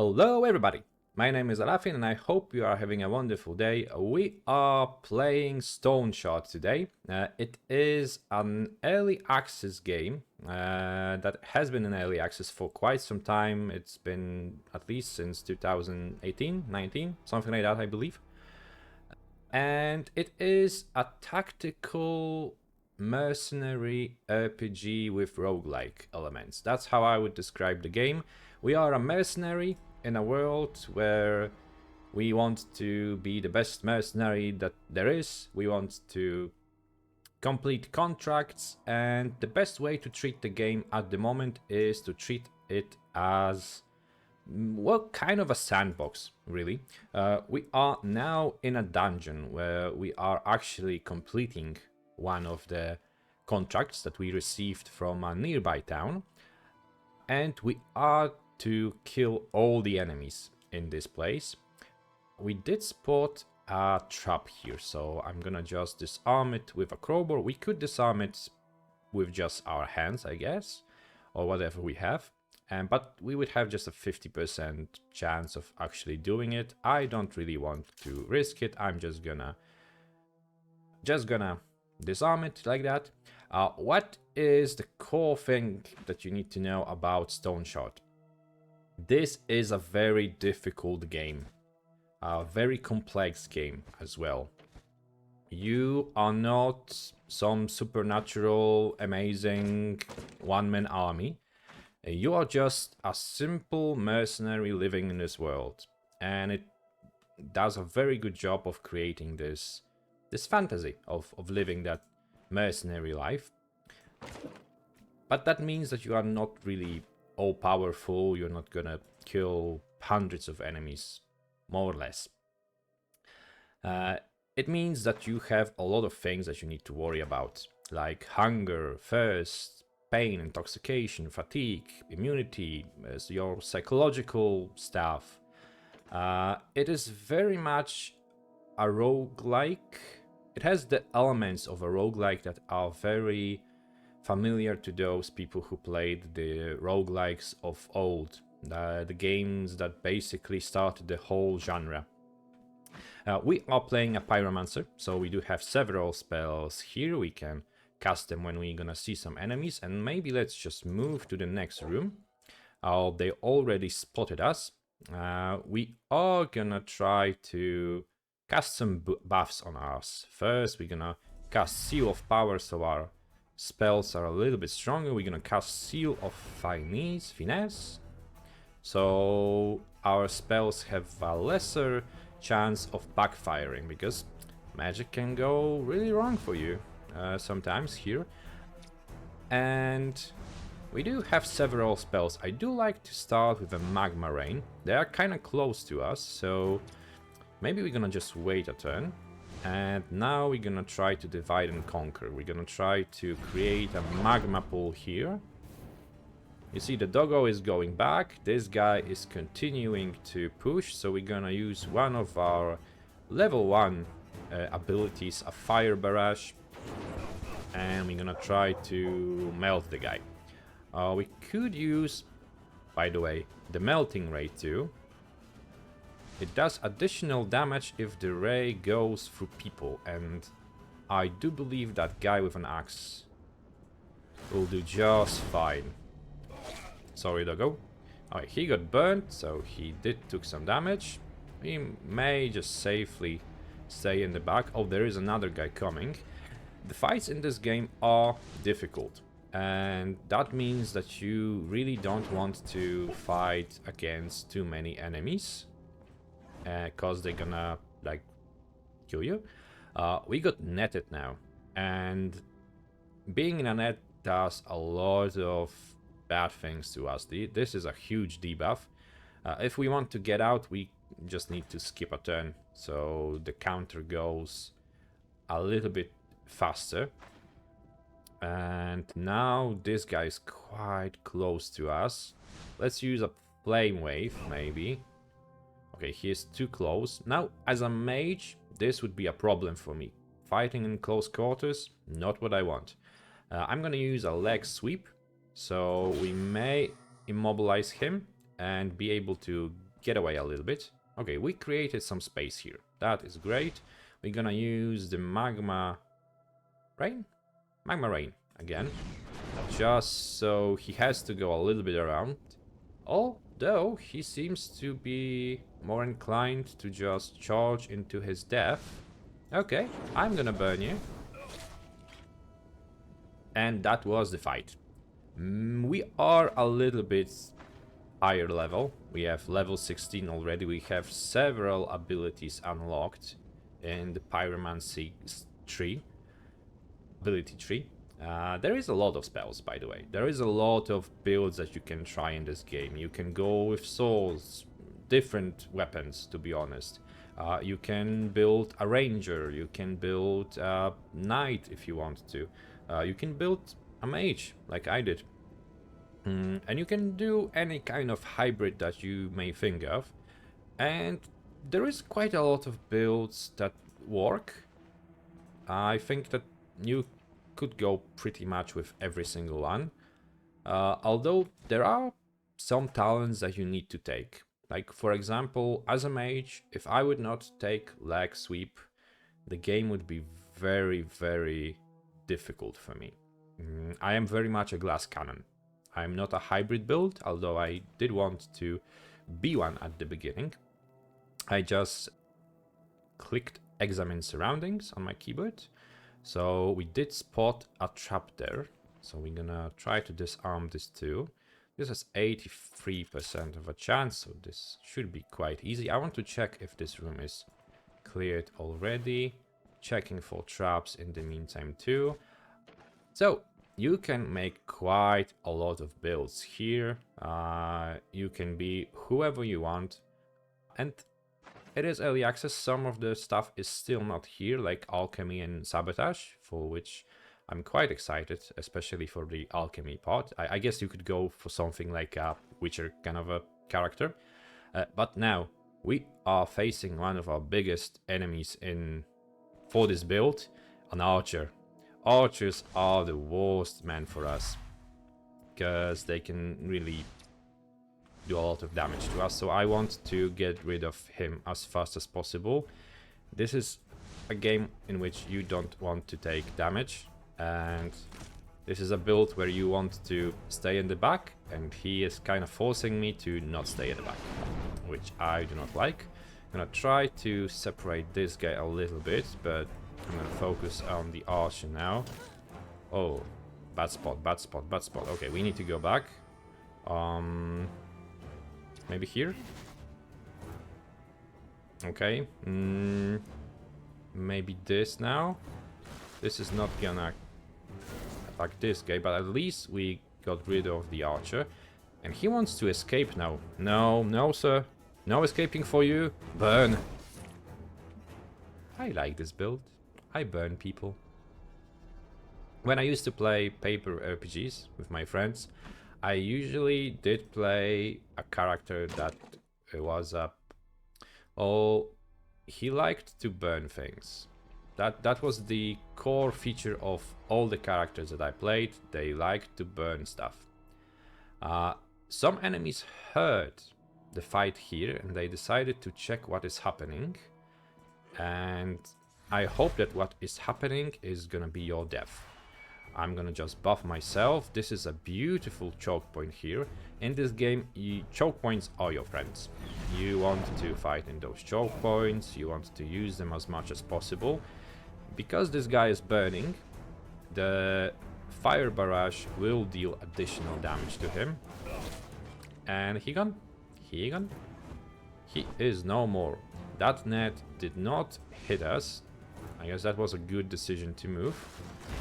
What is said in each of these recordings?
Hello everybody, my name is Alafin and I hope you are having a wonderful day. We are playing Stoneshard today. It is an early access game that has been in early access for quite some time. It's been at least since 2018, 19, something like that I believe. And it is a tactical mercenary RPG with roguelike elements. That's how I would describe the game. We are a mercenary in a world where we want to be the best mercenary that there is. We want to complete contracts, and the best way to treat the game at the moment is to treat it as, well, kind of a sandbox, really. We are now in a dungeon where we are actually completing one of the contracts that we received from a nearby town, and we are to kill all the enemies in this place. We did spot a trap here, so I'm gonna just disarm it with a crowbar. We could disarm it with just our hands, I guess, or whatever we have. But we would have just a 50% chance of actually doing it. I don't really want to risk it. I'm just gonna disarm it like that. What is the core thing that you need to know about Stoneshard? This is a very difficult game, a very complex game as well. You are not some supernatural, amazing one-man army. You are just a simple mercenary living in this world, and it does a very good job of creating this fantasy of living that mercenary life. But that means that you are not really all powerful. You're not gonna kill hundreds of enemies, more or less. It means that you have a lot of things that you need to worry about, like hunger, thirst, pain, intoxication, fatigue, immunity, your psychological stuff. It is very much a roguelike. It has the elements of a roguelike that are very familiar to those people who played the roguelikes of old, the games that basically started the whole genre. We are playing a pyromancer, so we do have several spells here. We can cast them when we're gonna see some enemies, and maybe let's just move to the next room. They already spotted us. We are gonna try to cast some buffs on us. First, we're gonna cast Seal of Power, so our spells are a little bit stronger. We're gonna cast Seal of Finesse, so our spells have a lesser chance of backfiring, because magic can go really wrong for you sometimes here. And we do have several spells. I do like to start with a Magma Rain. They are kind of close to us, so maybe we're gonna just wait a turn. And now we're gonna try to divide and conquer. We're gonna try to create a magma pool here. You see the doggo is going back. This guy is continuing to push, so we're gonna use one of our level 1 abilities, a fire barrage, and we're gonna try to melt the guy. We could use, by the way, the melting ray too. It does additional damage if the ray goes through people, and I do believe that guy with an axe will do just fine. Sorry, doggo. Alright, he got burnt, so he took some damage. We may just safely stay in the back. Oh, there is another guy coming. The fights in this game are difficult, and that means that you really don't want to fight against too many enemies, cause they're gonna like kill you. We got netted now, and being in a net does a lot of bad things to us. This is a huge debuff. If we want to get out, we just need to skip a turn, so the counter goes a little bit faster. And now this guy is quite close to us. Let's use a flame wave, maybe. Okay, he is too close. Now, as a mage, this would be a problem for me. Fighting in close quarters, not what I want. I'm gonna use a leg sweep, so we may immobilize him and be able to get away a little bit. Okay, we created some space here. That is great. We're gonna use the magma rain? Magma rain again. Just so he has to go a little bit around. Although he seems to be more inclined to just charge into his death. Okay, I'm gonna burn you. And that was the fight. We are a little bit higher level. We have level 16 already. We have several abilities unlocked in the pyromancy ability tree. There is a lot of spells, by the way. There is a lot of builds that you can try in this game. You can go with swords, different weapons, to be honest. You can build a ranger, you can build a knight if you want to. You can build a mage, like I did. And you can do any kind of hybrid that you may think of. And there is quite a lot of builds that work. I think that you could go pretty much with every single one. Although there are some talents that you need to take. Like, for example, as a mage, if I would not take leg sweep, the game would be very, very difficult for me. I am very much a glass cannon. I'm not a hybrid build, although I did want to be one at the beginning. I just clicked examine surroundings on my keyboard. So we did spot a trap there. So we're gonna try to disarm this too. This has 83% of a chance, so this should be quite easy. I want to check if this room is cleared already. Checking for traps in the meantime too. So you can make quite a lot of builds here. You can be whoever you want. And it is early access. Some of the stuff is still not here, like alchemy and sabotage, for which I'm quite excited, especially for the alchemy part. I guess you could go for something like a Witcher kind of a character. But now we are facing one of our biggest enemies for this build, an archer. Archers are the worst man for us, because they can really do a lot of damage to us. So I want to get rid of him as fast as possible. This is a game in which you don't want to take damage, and this is a build where you want to stay in the back, and he is kind of forcing me to not stay in the back, which I do not like. I'm gonna try to separate this guy a little bit, but I'm gonna focus on the archer now. Oh, bad spot, bad spot, bad spot. Okay, we need to go back. Maybe here? Okay. Maybe this now? This is not gonna attack this guy, but at least we got rid of the archer. And he wants to escape now. No, no, sir. No escaping for you. Burn. I like this build. I burn people. When I used to play paper RPGs with my friends, I usually did play a character that was he liked to burn things. That was the core feature of all the characters that I played. They liked to burn stuff. Some enemies heard the fight here and they decided to check what is happening. And I hope that what is happening is gonna be your death. I'm gonna just buff myself. This is a beautiful choke point here. In this game, choke points are your friends. You want to fight in those choke points, you want to use them as much as possible. Because this guy is burning, the fire barrage will deal additional damage to him. And he gone? He gone? He is no more. That net did not hit us. I guess that was a good decision to move.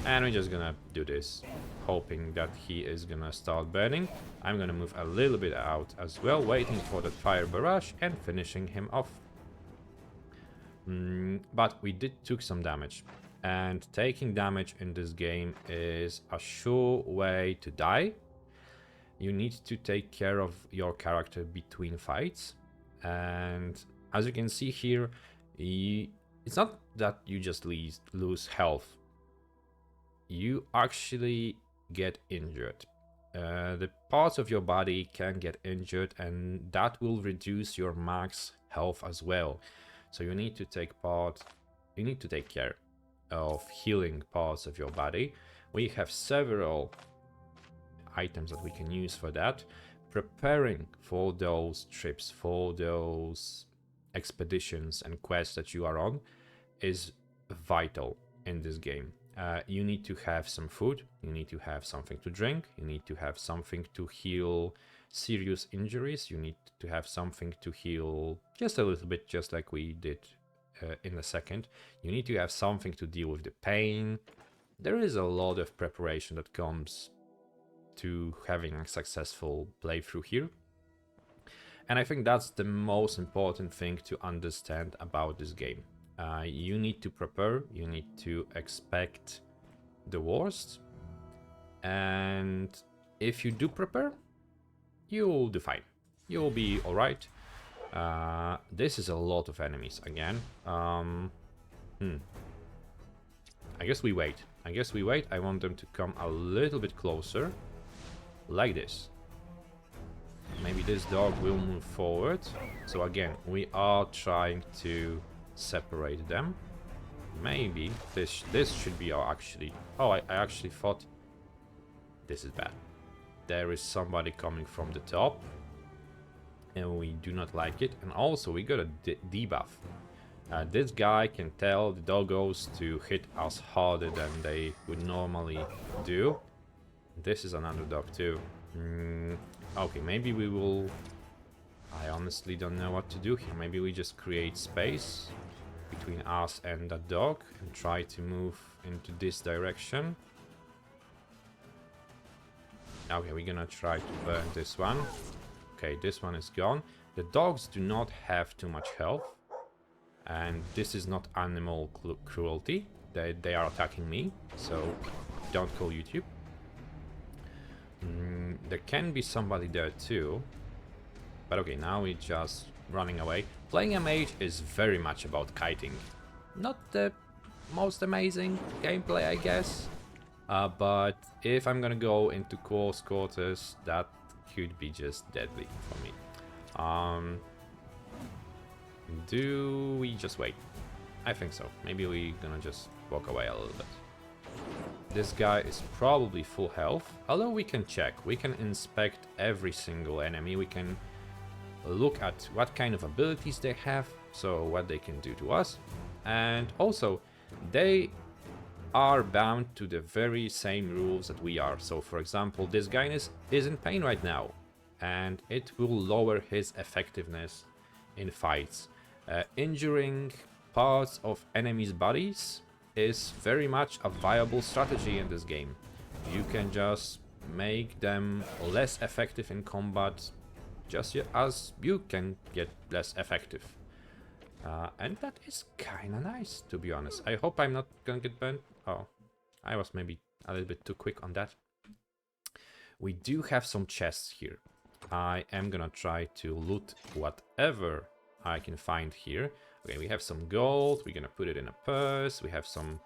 And we're just gonna do this, hoping that he is gonna start burning. I'm gonna move a little bit out as well, waiting for that fire barrage and finishing him off. But we took some damage. And taking damage in this game is a sure way to die. You need to take care of your character between fights. And as you can see here, it's not that you just lose health. You actually get injured. the parts of your body can get injured, and that will reduce your max health as well. So you need to take care of healing parts of your body. We have several items that we can use for that. Preparing for those trips, for those expeditions and quests that you are on is vital in this game. You need to have some food, you need to have something to drink, you need to have something to heal serious injuries, you need to have something to heal just a little bit, just like we did in a second. You need to have something to deal with the pain. There is a lot of preparation that comes to having a successful playthrough here. And I think that's the most important thing to understand about this game. You need to prepare, you need to expect the worst, and if you do prepare, you'll do fine. You'll be alright. This is a lot of enemies again. I guess we wait. I want them to come a little bit closer, like this. Maybe this dog will move forward. So again, we are trying to separate them. Maybe this should be our actually... Oh, I actually thought this is bad. There is somebody coming from the top, and we do not like it. And also we got a debuff. This guy can tell the doggos to hit us harder than they would normally do. This is an underdog too. Okay, maybe we will... I honestly don't know what to do here. Maybe we just create space between us and that dog and try to move into this direction. Okay, we're gonna try to burn this one. Okay, this one is gone. The dogs do not have too much health. And this is not animal cruelty. They are attacking me, so don't call YouTube. There can be somebody there too. But okay, now we're just running away. Playing a mage is very much about kiting. Not the most amazing gameplay, I guess. But if I'm gonna go into close quarters, that could be just deadly for me. Do we just wait? I think so. Maybe we're gonna just walk away a little bit. This guy is probably full health, although we can check. We can inspect every single enemy. We can look at what kind of abilities they have, so what they can do to us. And also, they are bound to the very same rules that we are. So for example, this guy is in pain right now, and it will lower his effectiveness in fights. Injuring parts of enemies' bodies is very much a viable strategy in this game. You can just make them less effective in combat, just as you can get less effective. And that is kinda nice, to be honest. I hope I'm not gonna get burned. Oh, I was maybe a little bit too quick on that. We do have some chests here. I am gonna try to loot whatever I can find here. Okay, we have some gold. We're gonna put it in a purse. We have some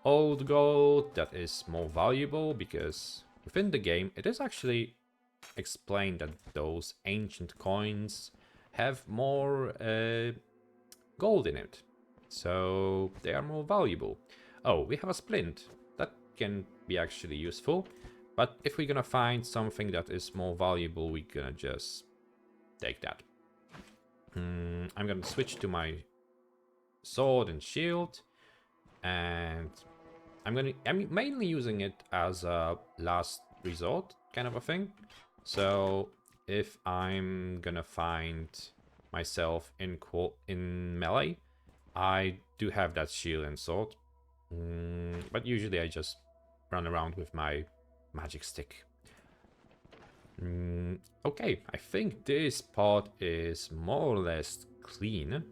old gold that is more valuable because within the game it is actually explained that those ancient coins have more gold in it, so they are more valuable. Oh, we have a splint. That can be actually useful, but if we're gonna find something that is more valuable, we're gonna just take that. I'm gonna switch to my sword and shield, and I'm mainly using it as a last resort kind of a thing. So if I'm gonna find myself in melee, I do have that shield and sword, but usually I just run around with my magic stick. Okay, I think this part is more or less clean.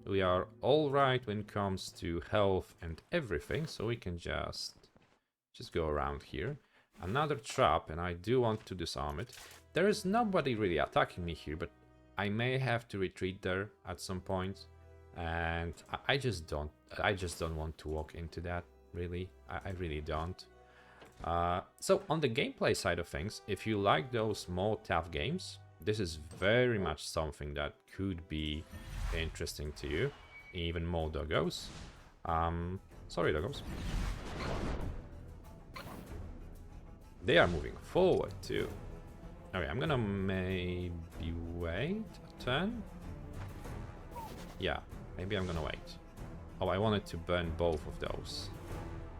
We are all right when it comes to health and everything, so we can just go around here. Another trap, and I do want to disarm it. There is nobody really attacking me here, but I may have to retreat there at some point, and I just don't want to walk into that. Really, I really don't. So on the gameplay side of things, if you like those more tough games, this is very much something that could be interesting to you. Even more doggos. Sorry, doggos. They are moving forward too. Okay, I'm gonna maybe wait a turn. Yeah, maybe I'm gonna wait. Oh, I wanted to burn both of those.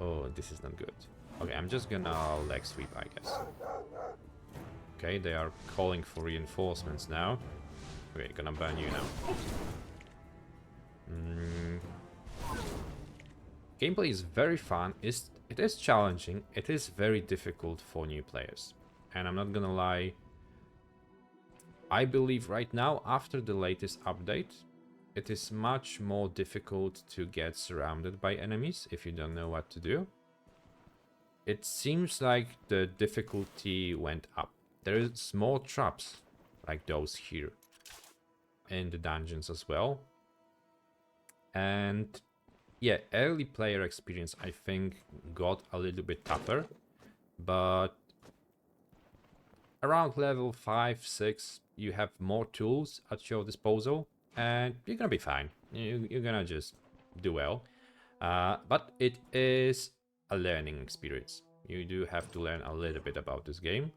Oh, this is not good. Okay, I'm just gonna leg sweep, I guess. Okay, they are calling for reinforcements now. Okay, gonna burn you now. Gameplay is very fun. It is challenging. It is very difficult for new players. And I'm not gonna lie, I believe right now, after the latest update, it is much more difficult to get surrounded by enemies if you don't know what to do. It seems like the difficulty went up. There is more traps like those here in the dungeons as well. And yeah, early player experience I think got a little bit tougher, but around level 5, 6 you have more tools at your disposal and you're gonna be fine. You're gonna just do well. But it is a learning experience. You do have to learn a little bit about this game.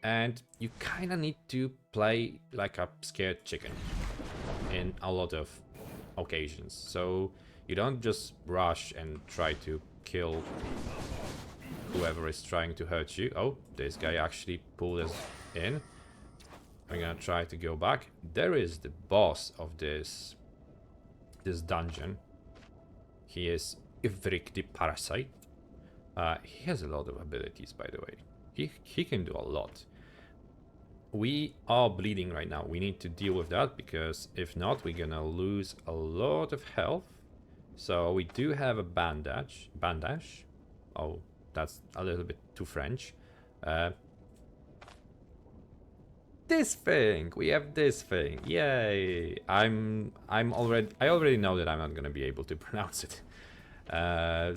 And you kind of need to play like a scared chicken in a lot of occasions. So you don't just rush and try to kill whoever is trying to hurt you. Oh, this guy actually pulled us in. I'm gonna try to go back. There is the boss of this dungeon. He is Ivrik the Parasite. He has a lot of abilities, by the way. He can do a lot. We are bleeding right now. We need to deal with that, because if not, we're gonna lose a lot of health. So we do have a bandage. Oh, that's a little bit too French. This thing. We have this thing. Yay! I already know that I'm not gonna be able to pronounce it.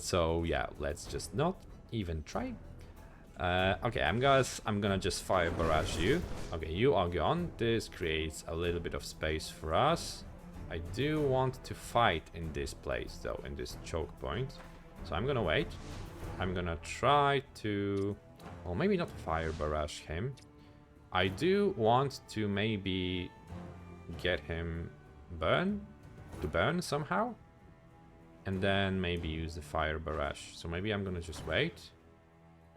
So yeah, let's just not even try. Okay, I'm gonna just fire barrage you. Okay, you are gone. This creates a little bit of space for us. I do want to fight in this place though, in this choke point. So I'm gonna wait. I'm gonna try to, well, maybe not fire barrage him. I do want to maybe get him to burn somehow. And then maybe use the fire barrage. So maybe I'm gonna just wait.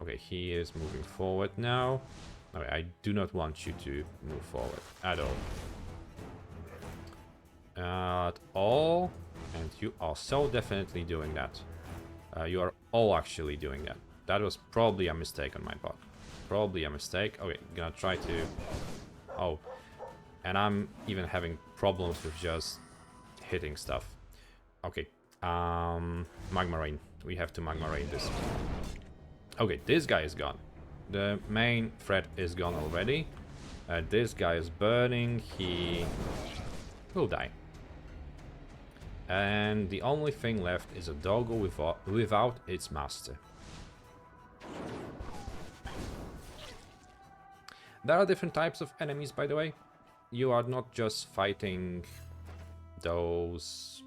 Okay, he is moving forward now. Okay, I do not want you to move forward at all. At all. And you are so definitely doing that. You are all actually doing that. That was probably a mistake on my part. Probably a mistake. Okay, gonna try to... Oh. And I'm even having problems with just hitting stuff. Okay. Magma Rain. We have to Magma Rain this. Okay, this guy is gone. The main threat is gone already. This guy is burning. He will die. And the only thing left is a doggo without its master. There are different types of enemies, by the way. You are not just fighting those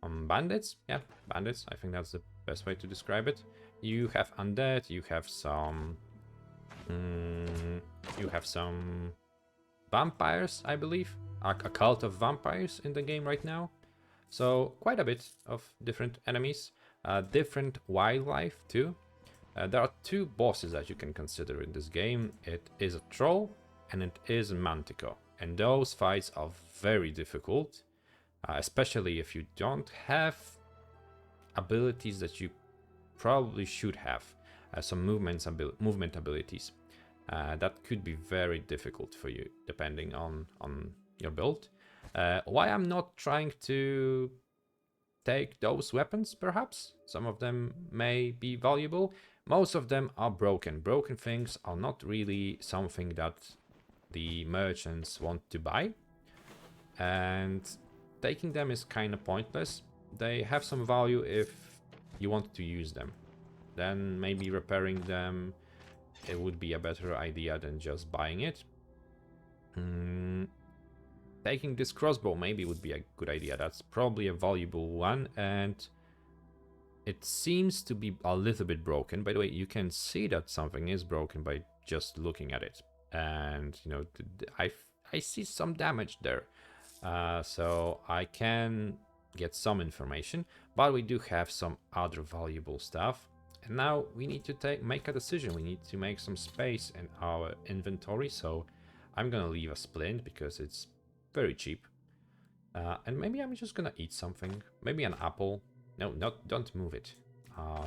bandits. Yeah, bandits. I think that's the best way to describe it. You have undead. You have some. You have some vampires, I believe. A cult of vampires in the game right now. So quite a bit of different enemies. Different wildlife too. There are two bosses that you can consider in this game. It is a troll and it is a manticore. And those fights are very difficult. Especially if you don't have abilities that you probably should have. Some movement abilities. That could be very difficult for you, depending on your build. Why I'm not trying to take those weapons, perhaps? Some of them may be valuable. Most of them are broken. Broken things are not really something that the merchants want to buy. And taking them is kind of pointless. They have some value if you want to use them, then maybe repairing them, it would be a better idea than just buying it. Taking this crossbow maybe would be a good idea. That's probably a valuable one, and it seems to be a little bit broken. By the way, you can see that something is broken by just looking at it, and you know, I see some damage there, so I can get some information, but we do have some other valuable stuff. And now we need to make a decision. We need to make some space in our inventory, so I'm gonna leave a splint because it's very cheap. And maybe I'm just gonna eat something. Maybe an apple. No, don't move it.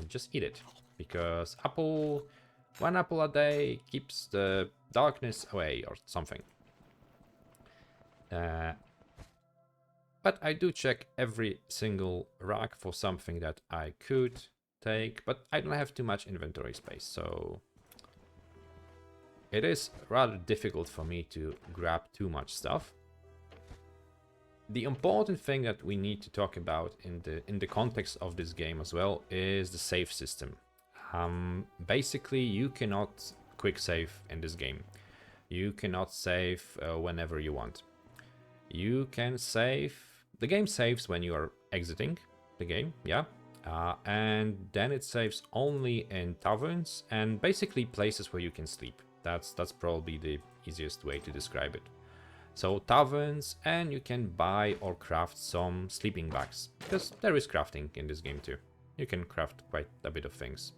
Just eat it. Because one apple a day keeps the darkness away or something. But I do check every single rack for something that I could take, but I don't have too much inventory space, so it is rather difficult for me to grab too much stuff. The important thing that we need to talk about in the context of this game as well is the save system. Basically, you cannot quick save in this game. You cannot save whenever you want. You can save. The game saves when you are exiting the game, yeah. And then it saves only in taverns and basically places where you can sleep. That's probably the easiest way to describe it. So taverns, and you can buy or craft some sleeping bags, because there is crafting in this game too. You can craft quite a bit of things.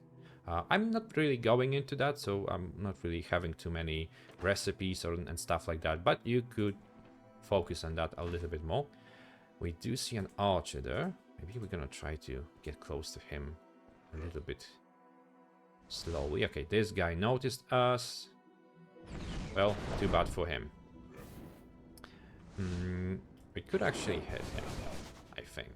I'm not really going into that, so I'm not really having too many recipes and stuff like that, but you could focus on that a little bit more. We do see an archer there. Maybe we're gonna try to get close to him a little bit slowly. Okay, this guy noticed us. Well, too bad for him. We could actually hit him, I think.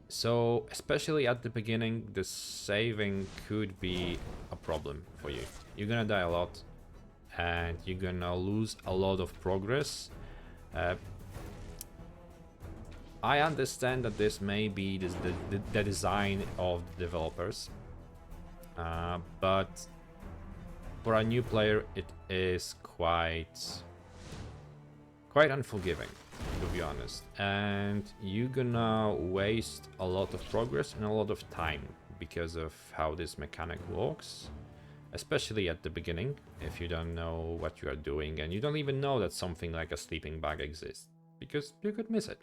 So, especially at the beginning, the saving could be a problem for you. You're gonna die a lot, and you're gonna lose a lot of progress. I understand that this may be the design of the developers, but for a new player, it is quite unforgiving, to be honest, and you're gonna waste a lot of progress and a lot of time because of how this mechanic works, especially at the beginning, if you don't know what you are doing and you don't even know that something like a sleeping bag exists, because you could miss it.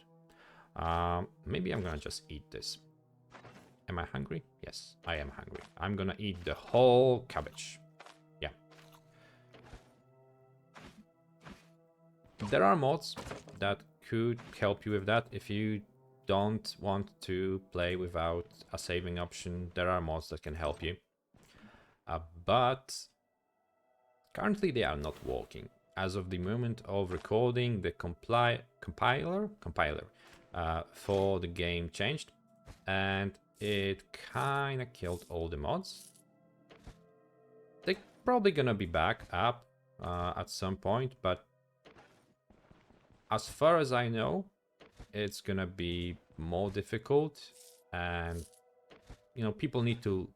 Maybe I'm gonna just eat this. Am I hungry? Yes, I am hungry. I'm gonna eat the whole cabbage. Yeah. There are mods that could help you with that. If you don't want to play without a saving option, there are mods that can help you. But currently they are not working. As of the moment of recording, the compiler for the game changed, and it kind of killed all the mods. They're probably gonna be back up at some point, but as far as I know, it's gonna be more difficult, and you know, people need to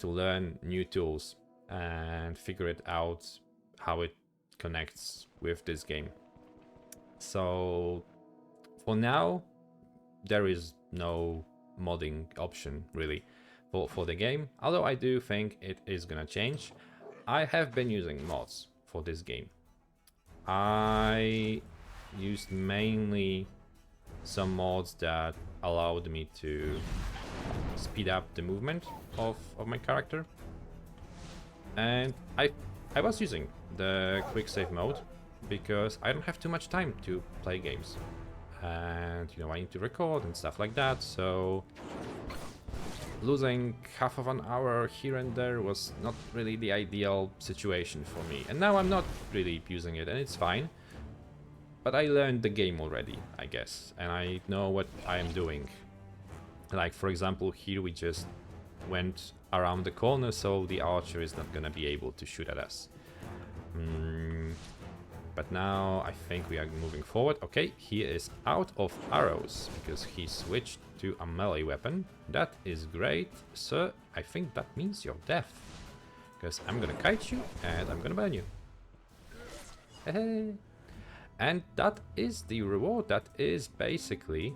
learn new tools and figure it out how it connects with this game. So for now, there is no modding option really for the game, although I do think it is gonna change. I have been using mods for this game. I used mainly some mods that allowed me to speed up the movement of my character, and I was using the quick save mode because I don't have too much time to play games, and you know, I need to record and stuff like that, so losing half of an hour here and there was not really the ideal situation for me. And now I'm not really using it, and it's fine, but I learned the game already, I guess, and I know what I am doing. Like, for example, here we just went around the corner, so the archer is not gonna be able to shoot at us. But now I think we are moving forward. Okay, he is out of arrows because he switched to a melee weapon. That is great, sir. I think that means you're deaf. Because I'm gonna kite you and I'm gonna burn you. Hey. And that is the reward. That is basically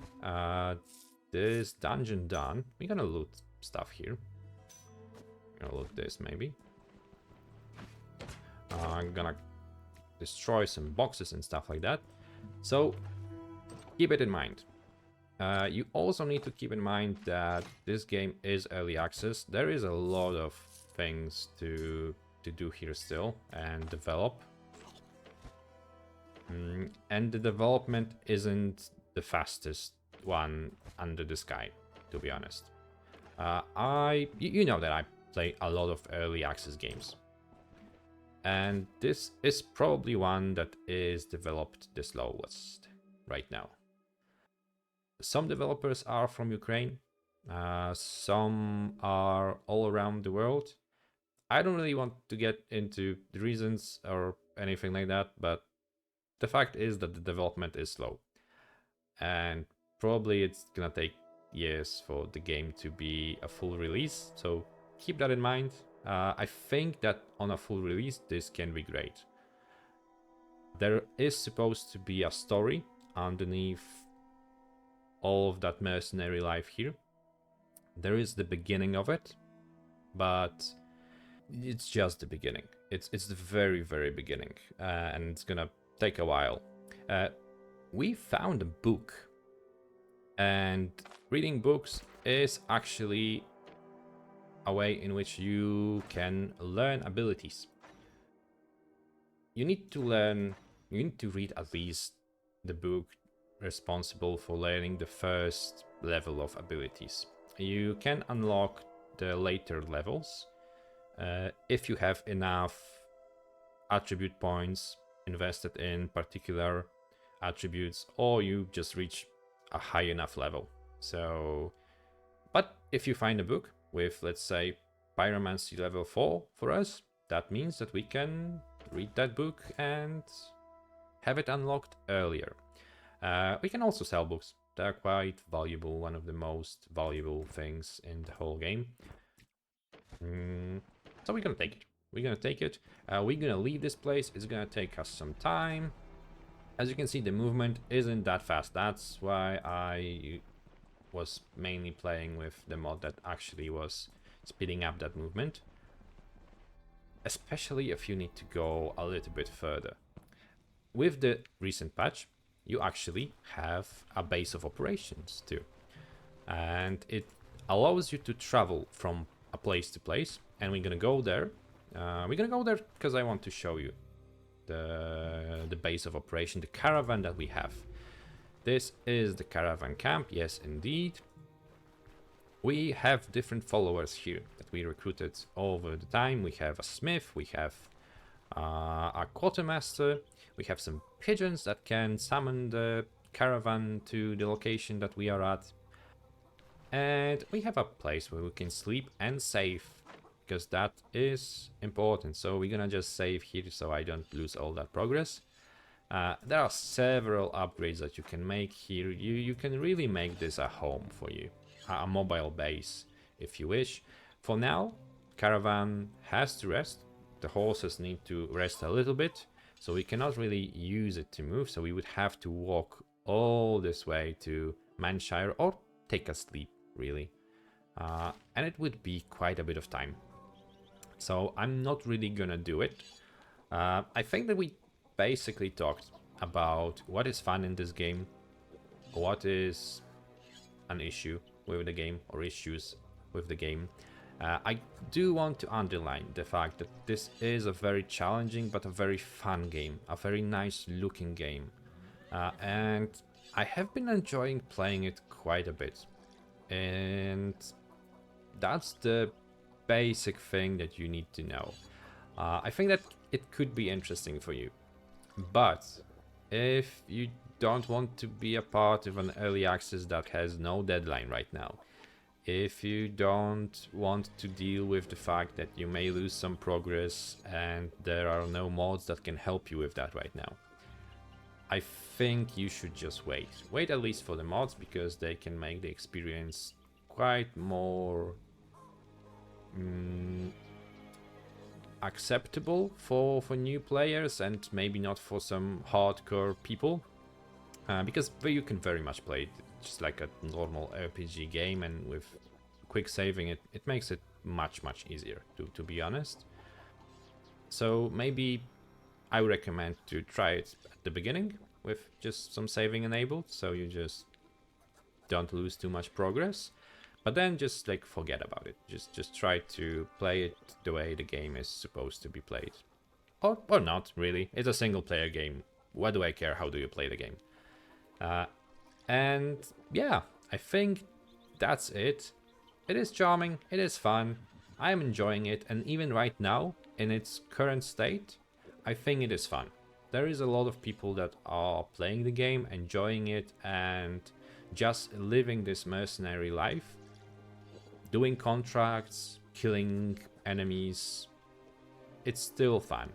this dungeon done. We're gonna loot stuff here. Gonna loot this maybe. I'm gonna destroy some boxes and stuff like that. So keep it in mind. You also need to keep in mind that this game is early access. There is a lot of things to do here still and develop. And the development isn't the fastest one under the sky, to be honest. You know that I play a lot of early access games. And this is probably one that is developed the slowest right now. Some developers are from Ukraine, some are all around the world. I don't really want to get into the reasons or anything like that, but the fact is that the development is slow. And probably it's gonna take years for the game to be a full release, so keep that in mind. I think that on a full release this can be great. There is supposed to be a story underneath all of that mercenary life here. There is the beginning of it, but it's just the beginning. It's the very, very beginning, and it's gonna take a while. We found a book, and reading books is actually a way in which you can learn abilities. You need to read at least the book responsible for learning the first level of abilities. You can unlock the later levels if you have enough attribute points invested in particular attributes, or you just reach a high enough level. So, but if you find a book with, let's say, pyromancy level 4 for us, that means that we can read that book and have it unlocked earlier. We can also sell books. They're quite valuable, one of the most valuable things in the whole game. So we're gonna take it. We're gonna leave this place. It's gonna take us some time. As you can see, the movement isn't that fast. That's why I was mainly playing with the mod that actually was speeding up that movement. Especially if you need to go a little bit further. With the recent patch, you actually have a base of operations too. And it allows you to travel from a place to place, and we're gonna go there. Because I want to show you the base of operation, the caravan that we have. This is the caravan camp, yes indeed. We have different followers here that we recruited over the time. We have a smith, we have a quartermaster, we have some pigeons that can summon the caravan to the location that we are at. And we have a place where we can sleep and save, because that is important. So we're gonna just save here so I don't lose all that progress. There are several upgrades that you can make here. You can really make this a home for you, a mobile base if you wish. For now, caravan has to rest. The horses need to rest a little bit, so we cannot really use it to move. So we would have to walk all this way to Manshire or take a sleep, really. And it would be quite a bit of time. So I'm not really gonna do it. I think that we basically talked about what is fun in this game, what is an issue with the game or issues with the game. I do want to underline the fact that this is a very challenging but a very fun game, a very nice looking game. And I have been enjoying playing it quite a bit. And that's the basic thing that you need to know. I think that it could be interesting for you. But if you don't want to be a part of an early access that has no deadline right now, if you don't want to deal with the fact that you may lose some progress and there are no mods that can help you with that right now, I think you should just wait. Wait at least for the mods, because they can make the experience quite more acceptable for new players, and maybe not for some hardcore people. Because you can very much play it just like a normal RPG game, and with quick saving it makes it much easier, to be honest. So maybe I would recommend to try it at the beginning with just some saving enabled, so you just don't lose too much progress. But then just like forget about it. Just try to play it the way the game is supposed to be played. Or not, really. It's a single player game. What do I care? How do you play the game? And yeah, I think that's it. It is charming, it is fun, I am enjoying it, and even right now, in its current state, I think it is fun. There is a lot of people that are playing the game, enjoying it, and just living this mercenary life, doing contracts, killing enemies. It's still fun.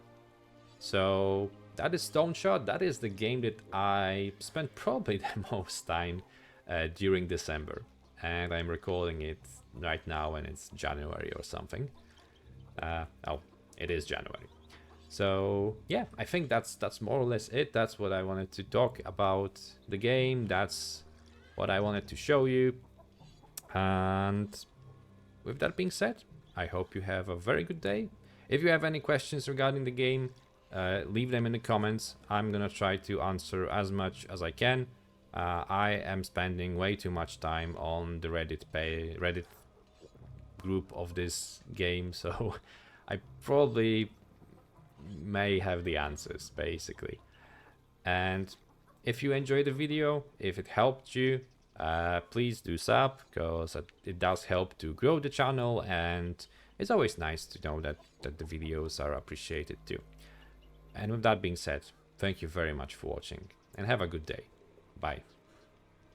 So that is Stoneshard. That is the game that I spent probably the most time during December, and I'm recording it right now, and it's January or something. Oh, it is January. So yeah, I think that's more or less it. That's what I wanted to talk about the game. That's what I wanted to show you. And with that being said, I hope you have a very good day. If you have any questions regarding the game, leave them in the comments. I'm gonna try to answer as much as I can. I am spending way too much time on the Reddit group of this game, so I probably may have the answers, basically. And if you enjoyed the video, if it helped you, please do sub, because it does help to grow the channel, and it's always nice to know that the videos are appreciated too. And with that being said, thank you very much for watching, and have a good day. Bye.